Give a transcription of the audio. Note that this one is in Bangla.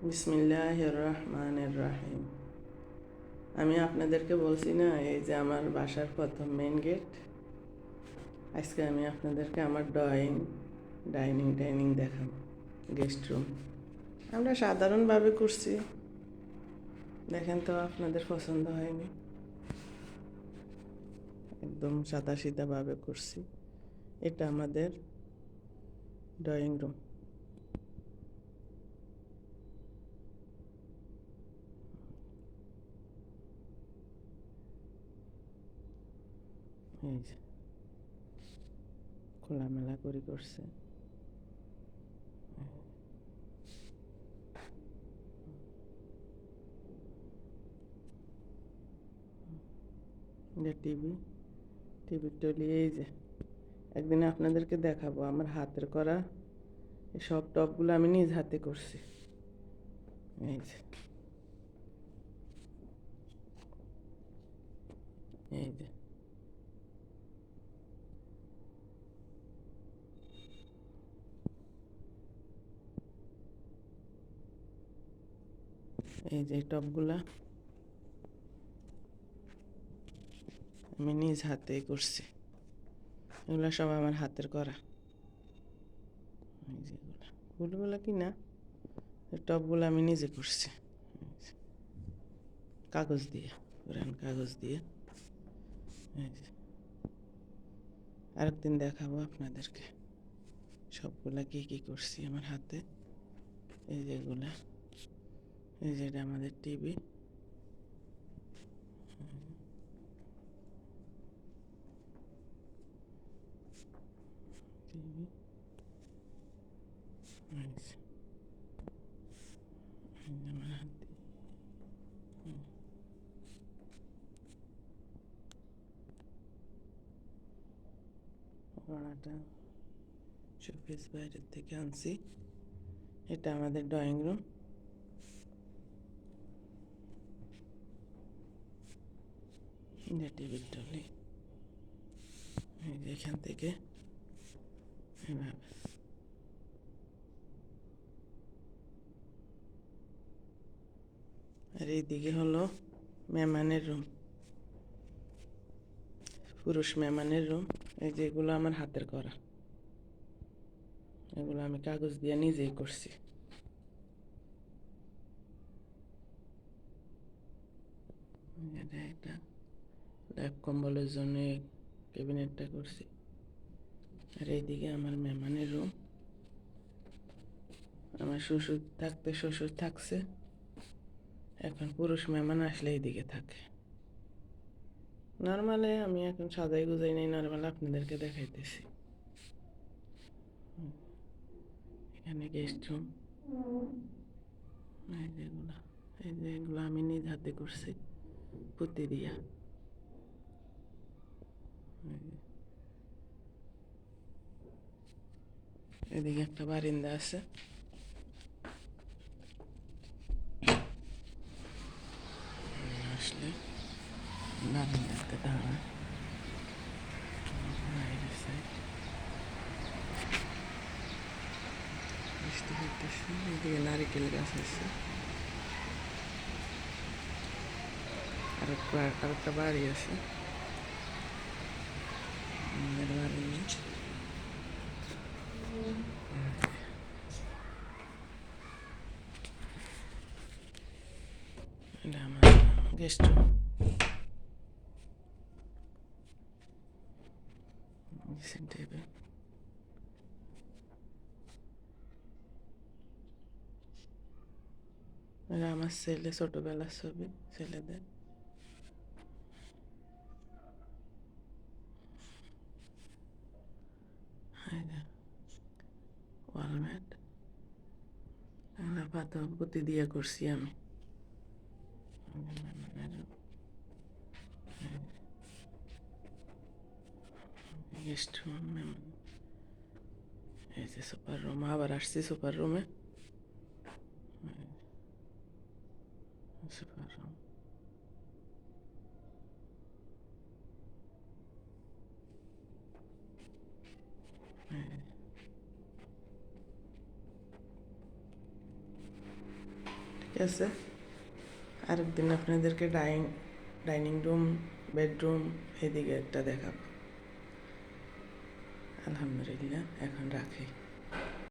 বিসমিল্লাহির রহমানির রহিম। আমি আপনাদেরকে বলছি না, এই যে আমার বাসার প্রথম মেইন গেট। আজকে আমি আপনাদেরকে আমার ডাইনিং দেখাবো। গেস্ট রুম আমরা সাধারণভাবে করছি, দেখেন তো আপনাদের পছন্দ হয়নি। একদম সাদা সিধাভাবে করছি। এটা আমাদের ড্রয়িং রুম। এই যে খোলামেলা করে করছে। যে টিভির টলি। এই যে একদিন আপনাদেরকে দেখাবো আমার হাতের করা এই সব টপগুলো আমি নিজ হাতে করছি। এই যে এই যে এই যে টপগুলা আমি নিজ হাতে করছি। এগুলো সব আমার হাতের করা। এই যেগুলো ফুলগুলো কি না, টপগুলো আমি নিজে করছি কাগজ দিয়ে, পুরান কাগজ দিয়ে। এই যে আরেকদিন দেখাবো আপনাদেরকে সবগুলা কি কি করছি আমার হাতে। এই যেগুলা, এই যেটা আমাদের টিভি। টিভি আমার হাতে। ওড়নাটা শোপিস বাইরের থেকে আনছি। এটা আমাদের ড্রয়িং রুম। যে টিভির টলি, এই যে এখান থেকে এভাবে। আর এইদিকে হলো মেহমানের রুম, পুরুষ মেহমানের রুম। এই যে এগুলো আমার হাতের করা, এগুলো আমি কাগজ দিয়ে নিজেই করছি। এটা একটা ল্যাপ কম্বলের জন্য ক্যাবিনেটটা করছি। আর এইদিকে আমার মেহমানের রুম। আমার শ্বশুর থাকতে শ্বশুর থাকছে, এখন পুরুষ মেহমান আসলে এইদিকে থাকে। নর্মালে আমি এখন সাজাই গুজাই নেই, নর্মাল আপনাদেরকে দেখাইতেছি। এখানে গেস্ট রুম। এই যে এগুলো আমি নিজ হাতে করছি পুঁতি দিয়া। এদিকে একটা বারিন্দা আছে। আসলে বারিন্দাতে দাঁড়ায় বাইরের সাইড বৃষ্টি হইতেছে। এদিকে নারিকেল গাছ আছে। আরেকটা বাড়ি আছে আমাদের বাড়ি নেই। এটা আমার গেস্ট রুম। Dressing table. এটা আমার ছেলে ছোটবেলার ছবি, ছেলেদের। ওয়ালমেট পাতা পুঁতি দিয়ে করছি আমি। Guest room. এই যে সুপার রুম, আবার আসছি সুপার রুমে। Super room. আছে, আরেকদিন আপনাদেরকে ডাইনিং রুম, বেডরুম এদিকে একটা দেখাবো। আলহামদুলিল্লাহ, এখন রাখি।